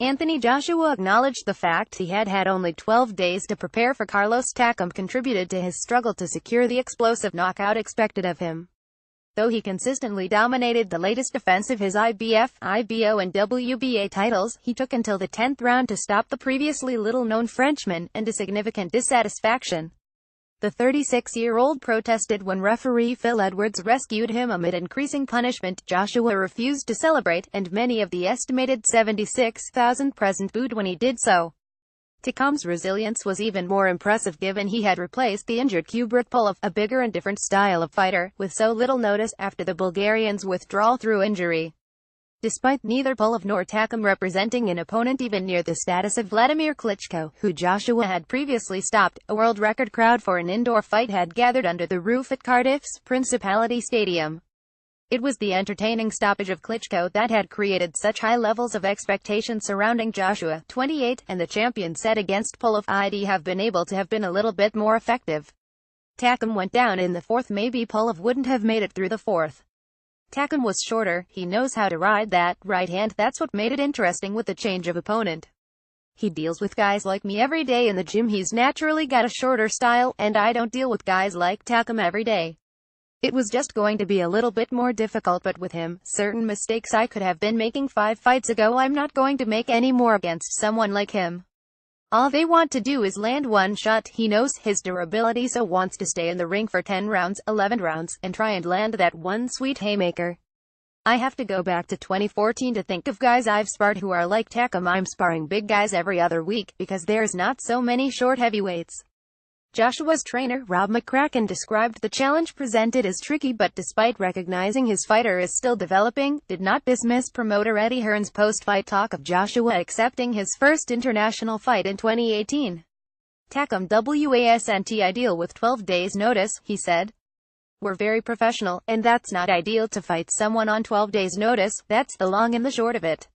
Anthony Joshua acknowledged the fact he had had only 12 days to prepare for Carlos Takam contributed to his struggle to secure the explosive knockout expected of him. Though he consistently dominated the latest defense of his IBF, IBO and WBA titles, he took until the 10th round to stop the previously little-known Frenchman, and to significant dissatisfaction. The 36-year-old protested when referee Phil Edwards rescued him amid increasing punishment. Joshua refused to celebrate, and many of the estimated 76,000 present booed when he did so. Takam's resilience was even more impressive given he had replaced the injured Kubrat Pulev, a bigger and different style of fighter, with so little notice after the Bulgarian's withdrawal through injury. Despite neither Pulev nor Takam representing an opponent even near the status of Vladimir Klitschko, who Joshua had previously stopped, a world record crowd for an indoor fight had gathered under the roof at Cardiff's Principality Stadium. It was the entertaining stoppage of Klitschko that had created such high levels of expectation surrounding Joshua, 28, and the champion said against Pulev, "I'd have been able to have been a little bit more effective." Takam went down in the fourth. Maybe Pulev wouldn't have made it through the fourth. Takam was shorter, he knows how to ride that right hand, that's what made it interesting with the change of opponent. He deals with guys like me every day in the gym, he's naturally got a shorter style, and I don't deal with guys like Takam every day. It was just going to be a little bit more difficult, but with him, certain mistakes I could have been making 5 fights ago I'm not going to make any more against someone like him. All they want to do is land one shot. He knows his durability, so wants to stay in the ring for 10 rounds, 11 rounds, and try and land that one sweet haymaker. I have to go back to 2014 to think of guys I've sparred who are like Takam. I'm sparring big guys every other week, because there's not so many short heavyweights. Joshua's trainer, Rob McCracken, described the challenge presented as tricky, but despite recognizing his fighter is still developing, did not dismiss promoter Eddie Hearn's post-fight talk of Joshua accepting his first international fight in 2018. Takam wasn't ideal with 12 days notice, he said. We're very professional, and that's not ideal to fight someone on 12 days notice, that's the long and the short of it.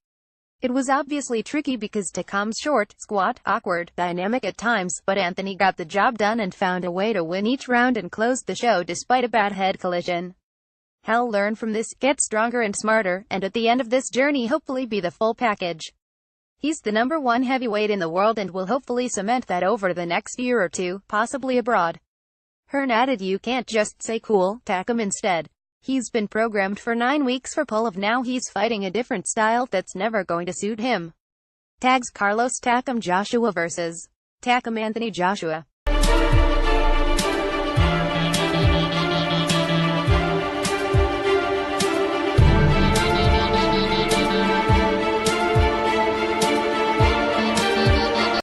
It was obviously tricky because Takam's short, squat, awkward, dynamic at times, but Anthony got the job done and found a way to win each round and closed the show despite a bad head collision. He'll learn from this, get stronger and smarter, and at the end of this journey hopefully be the full package. He's the #1 heavyweight in the world and will hopefully cement that over the next year or two, possibly abroad. Hearn added, you can't just say cool, Takam instead. He's been programmed for 9 weeks for Pulev, now he's fighting a different style that's never going to suit him. Tags Carlos Takam Joshua vs. Takam Anthony Joshua.